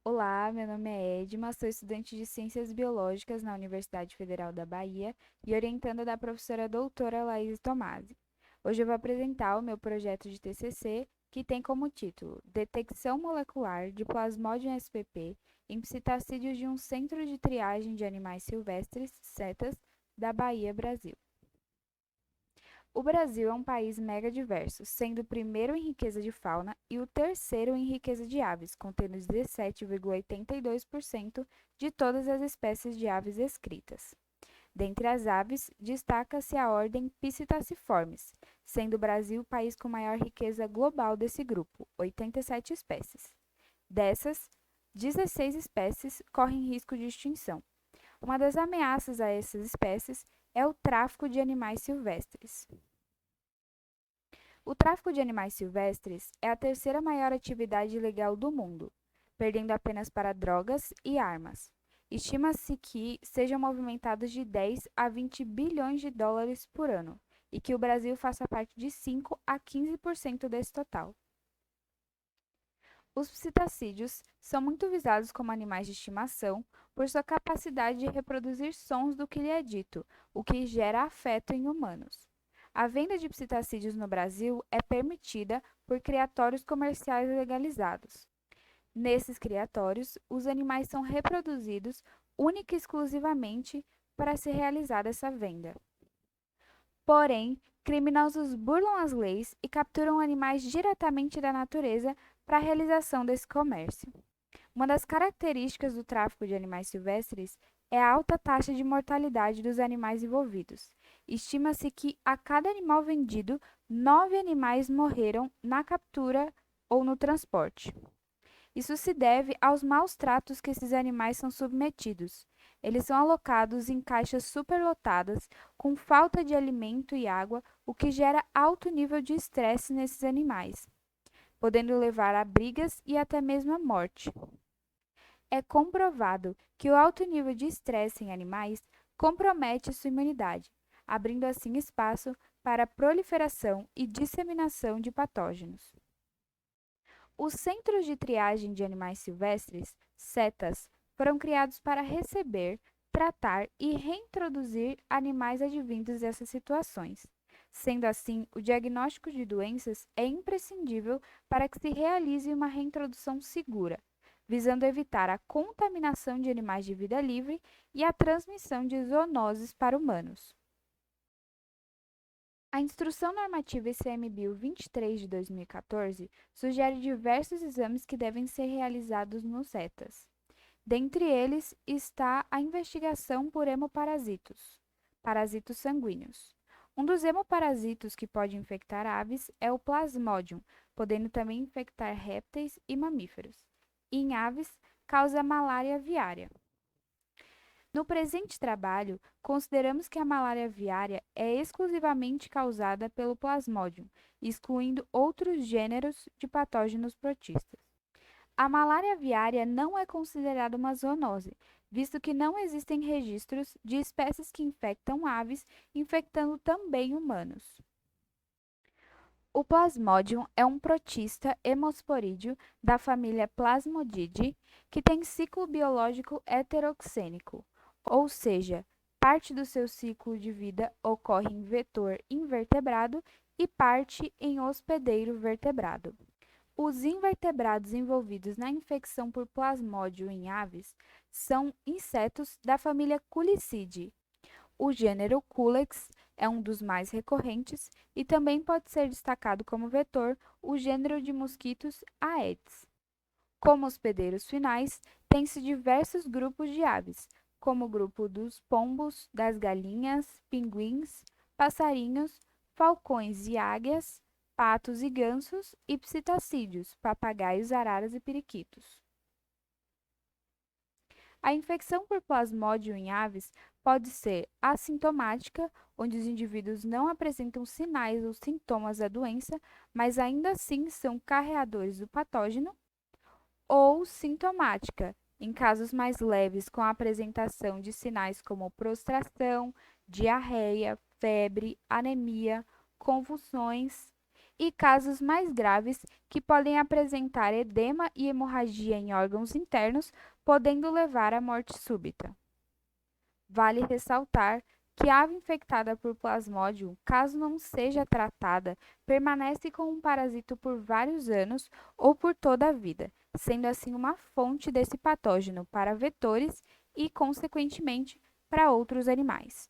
Olá, meu nome é Edma, sou estudante de Ciências Biológicas na Universidade Federal da Bahia e orientanda da professora doutora Laís Tomasi. Hoje eu vou apresentar o meu projeto de TCC, que tem como título Detecção molecular de Plasmodium spp em psitacídeos de um centro de triagem de animais silvestres, CETAS, da Bahia, Brasil. O Brasil é um país mega diverso, sendo o primeiro em riqueza de fauna e o terceiro em riqueza de aves, contendo 17,82% de todas as espécies de aves escritas. Dentre as aves, destaca-se a ordem Piscitaciformes, sendo o Brasil o país com maior riqueza global desse grupo, 87 espécies. Dessas, 16 espécies correm risco de extinção. Uma das ameaças a essas espécies é o tráfico de animais silvestres. O tráfico de animais silvestres é a terceira maior atividade ilegal do mundo, perdendo apenas para drogas e armas. Estima-se que sejam movimentados de 10 a 20 bilhões de dólares por ano e que o Brasil faça parte de 5 a 15% desse total. Os psitacídeos são muito visados como animais de estimação por sua capacidade de reproduzir sons do que lhe é dito, o que gera afeto em humanos. A venda de psitacídeos no Brasil é permitida por criatórios comerciais legalizados. Nesses criatórios, os animais são reproduzidos única e exclusivamente para se realizar essa venda. Porém, criminosos burlam as leis e capturam animais diretamente da natureza para a realização desse comércio. Uma das características do tráfico de animais silvestres é a alta taxa de mortalidade dos animais envolvidos. Estima-se que, a cada animal vendido, 9 animais morreram na captura ou no transporte. Isso se deve aos maus tratos que esses animais são submetidos. Eles são alocados em caixas superlotadas, com falta de alimento e água, o que gera alto nível de estresse nesses animais, podendo levar a brigas e até mesmo à morte. É comprovado que o alto nível de estresse em animais compromete sua imunidade, abrindo assim espaço para a proliferação e disseminação de patógenos. Os Centros de Triagem de Animais Silvestres, CETAS, foram criados para receber, tratar e reintroduzir animais advindos dessas situações. Sendo assim, o diagnóstico de doenças é imprescindível para que se realize uma reintrodução segura, visando evitar a contaminação de animais de vida livre e a transmissão de zoonoses para humanos. A Instrução Normativa ICMBio 23 de 2014 sugere diversos exames que devem ser realizados nos CETAS. Dentre eles está a investigação por hemoparasitos, parasitos sanguíneos. Um dos hemoparasitos que pode infectar aves é o Plasmodium, podendo também infectar répteis e mamíferos. E em aves, causa malária aviária. No presente trabalho, consideramos que a malária aviária é exclusivamente causada pelo Plasmodium, excluindo outros gêneros de patógenos protistas. A malária aviária não é considerada uma zoonose, visto que não existem registros de espécies que infectam aves, infectando também humanos. O Plasmodium é um protista hemosporídeo da família Plasmodidae, que tem ciclo biológico heteroxênico, ou seja, parte do seu ciclo de vida ocorre em vetor invertebrado e parte em hospedeiro vertebrado. Os invertebrados envolvidos na infecção por plasmódio em aves são insetos da família Culicidae. O gênero Culex é um dos mais recorrentes e também pode ser destacado como vetor o gênero de mosquitos Aedes. Como hospedeiros finais, tem-se diversos grupos de aves, como o grupo dos pombos, das galinhas, pinguins, passarinhos, falcões e águias, patos e gansos e psitacídeos, papagaios, araras e periquitos. A infecção por plasmódio em aves pode ser assintomática, onde os indivíduos não apresentam sinais ou sintomas da doença, mas ainda assim são carreadores do patógeno, ou sintomática, em casos mais leves, com a apresentação de sinais como prostração, diarreia, febre, anemia, convulsões e casos mais graves que podem apresentar edema e hemorragia em órgãos internos, podendo levar à morte súbita. Vale ressaltar que a ave infectada por Plasmodium, caso não seja tratada, permanece com um parasito por vários anos ou por toda a vida, sendo assim uma fonte desse patógeno para vetores e, consequentemente, para outros animais.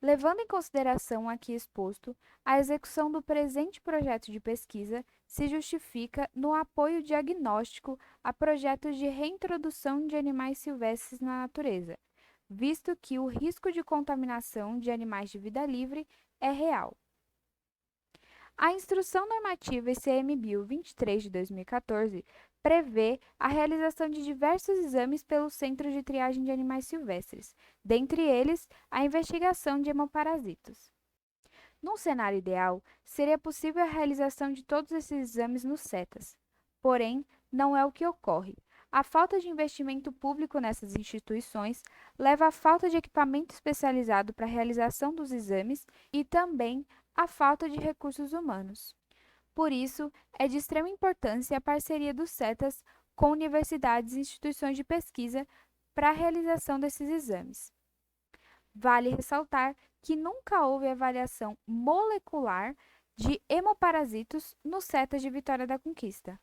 Levando em consideração o aqui exposto, a execução do presente projeto de pesquisa se justifica no apoio diagnóstico a projetos de reintrodução de animais silvestres na natureza, visto que o risco de contaminação de animais de vida livre é real. A Instrução Normativa ICMBio 23 de 2014 prevê a realização de diversos exames pelo Centro de Triagem de Animais Silvestres, dentre eles a investigação de hemoparasitos. Num cenário ideal, seria possível a realização de todos esses exames nos CETAS. Porém, não é o que ocorre. A falta de investimento público nessas instituições leva à falta de equipamento especializado para a realização dos exames e também à falta de recursos humanos. Por isso, é de extrema importância a parceria dos CETAS com universidades e instituições de pesquisa para a realização desses exames. Vale ressaltar que nunca houve avaliação molecular de hemoparasitos nos CETAS de Vitória da Conquista.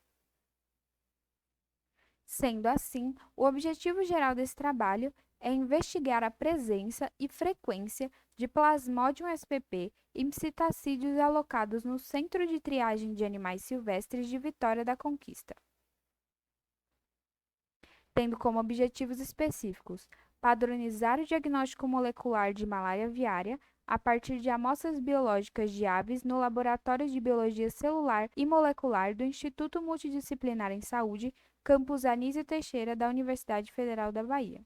Sendo assim, o objetivo geral desse trabalho é investigar a presença e frequência de Plasmodium spp e psitacídeos alocados no Centro de Triagem de Animais Silvestres de Vitória da Conquista, tendo como objetivos específicos padronizar o diagnóstico molecular de malária aviária a partir de amostras biológicas de aves no Laboratório de Biologia Celular e Molecular do Instituto Multidisciplinar em Saúde, Campus Anísio Teixeira, da Universidade Federal da Bahia.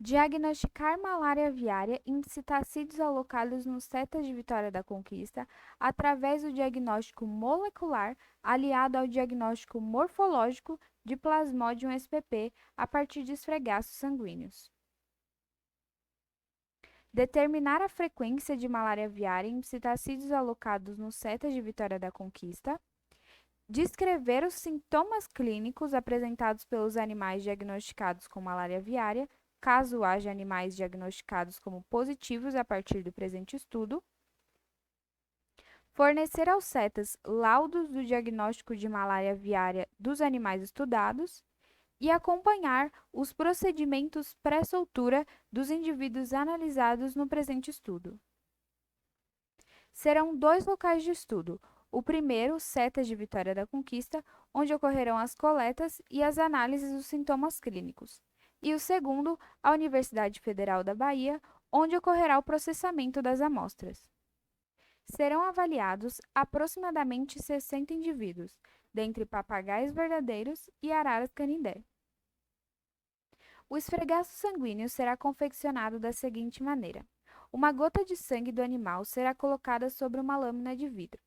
Diagnosticar malária aviária em psitacídeos alocados nos CETAS de Vitória da Conquista através do diagnóstico molecular aliado ao diagnóstico morfológico de Plasmodium spp a partir de esfregaços sanguíneos. Determinar a frequência de malária aviária em psitacídeos alocados nos CETAS de Vitória da Conquista. Descrever os sintomas clínicos apresentados pelos animais diagnosticados com malária aviária, caso haja animais diagnosticados como positivos a partir do presente estudo. Fornecer aos CETAS laudos do diagnóstico de malária aviária dos animais estudados e acompanhar os procedimentos pré-soltura dos indivíduos analisados no presente estudo. Serão 2 locais de estudo. O primeiro, CETAS de Vitória da Conquista, onde ocorrerão as coletas e as análises dos sintomas clínicos. E o segundo, a Universidade Federal da Bahia, onde ocorrerá o processamento das amostras. Serão avaliados aproximadamente 60 indivíduos, dentre papagaios verdadeiros e araras canindé. O esfregaço sanguíneo será confeccionado da seguinte maneira: uma gota de sangue do animal será colocada sobre uma lâmina de vidro.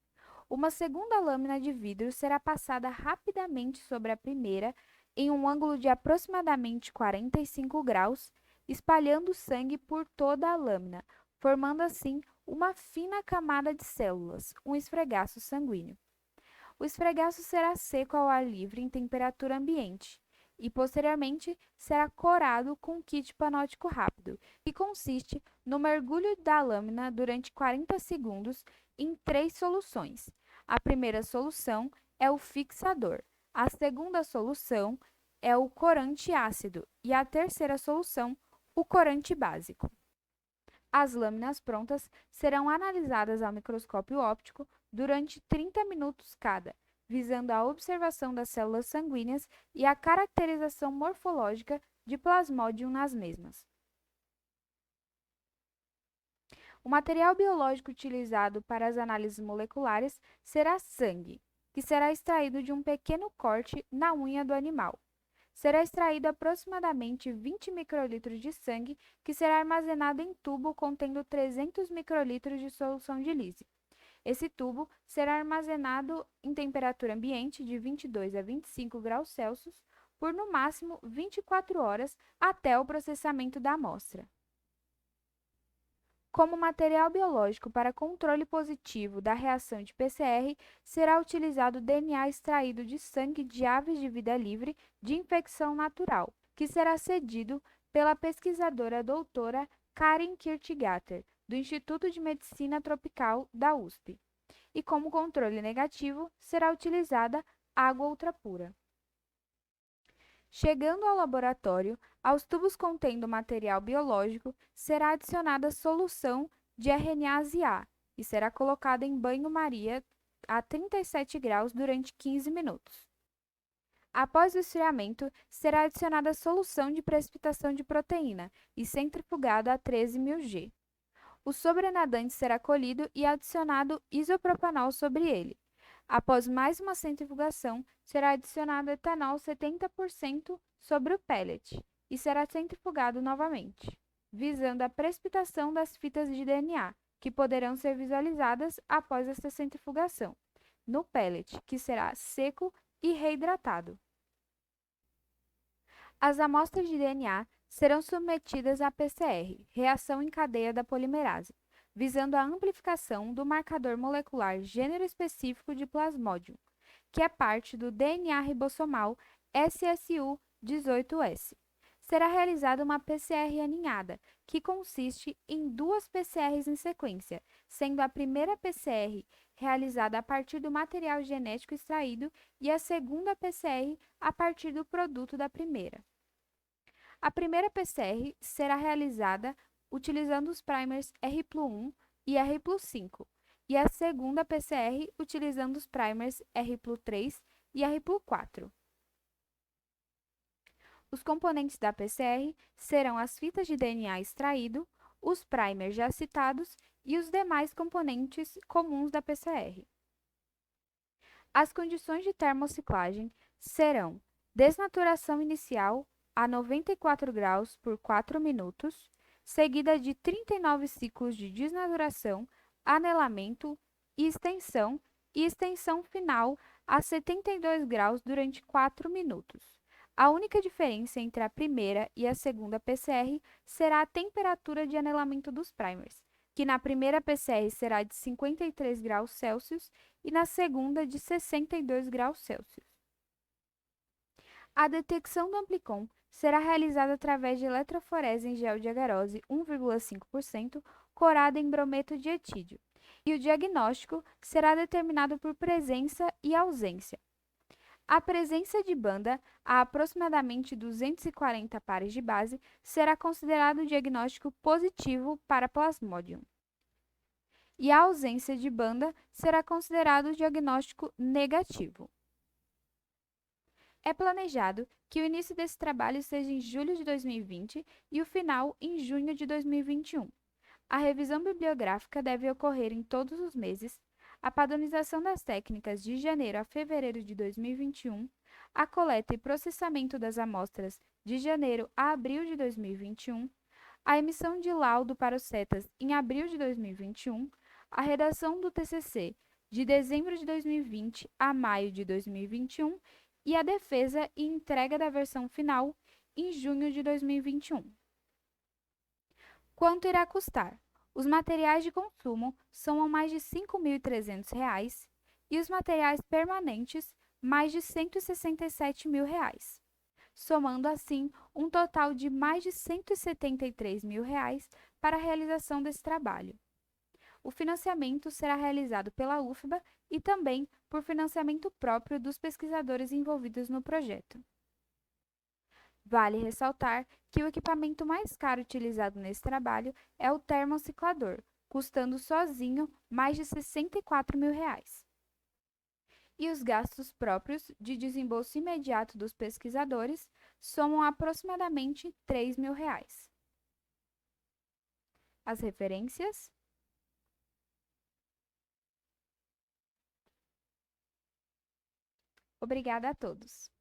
Uma segunda lâmina de vidro será passada rapidamente sobre a primeira em um ângulo de aproximadamente 45 graus, espalhando o sangue por toda a lâmina, formando assim uma fina camada de células, um esfregaço sanguíneo. O esfregaço será seco ao ar livre em temperatura ambiente e, posteriormente, será corado com kit panótico rápido, que consiste no mergulho da lâmina durante 40 segundos em 3 soluções. A primeira solução é o fixador, a segunda solução é o corante ácido e a terceira solução, o corante básico. As lâminas prontas serão analisadas ao microscópio óptico durante 30 minutos cada, visando a observação das células sanguíneas e a caracterização morfológica de Plasmodium nas mesmas. O material biológico utilizado para as análises moleculares será sangue, que será extraído de um pequeno corte na unha do animal. Será extraído aproximadamente 20 microlitros de sangue, que será armazenado em tubo contendo 300 microlitros de solução de Lise. Esse tubo será armazenado em temperatura ambiente de 22 a 25 graus Celsius por no máximo 24 horas até o processamento da amostra. Como material biológico para controle positivo da reação de PCR, será utilizado o DNA extraído de sangue de aves de vida livre de infecção natural, que será cedido pela pesquisadora doutora Karen Kirchgatter, do Instituto de Medicina Tropical da USP. E como controle negativo, será utilizada água ultrapura. Chegando ao laboratório, aos tubos contendo material biológico será adicionada solução de RNase-A e será colocada em banho-maria a 37 graus durante 15 minutos. Após o esfriamento, será adicionada solução de precipitação de proteína e centrifugada a 13.000 G. O sobrenadante será colhido e adicionado isopropanol sobre ele. Após mais uma centrifugação, será adicionado etanol 70% sobre o pellet e será centrifugado novamente, visando a precipitação das fitas de DNA, que poderão ser visualizadas após esta centrifugação, no pellet, que será seco e reidratado. As amostras de DNA serão submetidas à PCR, reação em cadeia da polimerase, visando a amplificação do marcador molecular gênero específico de Plasmodium, que é parte do DNA ribossomal SSU18S. Será realizada uma PCR aninhada, que consiste em duas PCRs em sequência, sendo a primeira PCR realizada a partir do material genético extraído e a segunda PCR a partir do produto da primeira. A primeira PCR será realizada utilizando os primers R+1 e R+5, e a segunda PCR utilizando os primers R+3 e R+4. Os componentes da PCR serão as fitas de DNA extraído, os primers já citados e os demais componentes comuns da PCR. As condições de termociclagem serão desnaturação inicial a 94 graus por 4 minutos, seguida de 39 ciclos de desnaturação, anelamento e extensão final a 72 graus durante 4 minutos. A única diferença entre a primeira e a segunda PCR será a temperatura de anelamento dos primers, que na primeira PCR será de 53 graus Celsius e na segunda de 62 graus Celsius. A detecção do amplicon será realizada através de eletroforese em gel de agarose 1,5% corada em brometo de etídio, e o diagnóstico será determinado por presença e ausência. A presença de banda a aproximadamente 240 pares de base será considerado diagnóstico positivo para Plasmodium. E a ausência de banda será considerado diagnóstico negativo. É planejado que o início desse trabalho seja em julho de 2020 e o final em junho de 2021. A revisão bibliográfica deve ocorrer em todos os meses, a padronização das técnicas de janeiro a fevereiro de 2021, a coleta e processamento das amostras de janeiro a abril de 2021, a emissão de laudo para os CETAs em abril de 2021, a redação do TCC de dezembro de 2020 a maio de 2021 e a defesa e entrega da versão final em junho de 2021. Quanto irá custar? Os materiais de consumo somam mais de R$ 5.300 e os materiais permanentes mais de R$ 167.000, somando assim um total de mais de R$ 173.000 para a realização desse trabalho. O financiamento será realizado pela UFBA e também por financiamento próprio dos pesquisadores envolvidos no projeto. Vale ressaltar que o equipamento mais caro utilizado nesse trabalho é o termociclador, custando sozinho mais de R$ 64.000. E os gastos próprios de desembolso imediato dos pesquisadores somam aproximadamente R$ 3.000. As referências. Obrigada a todos.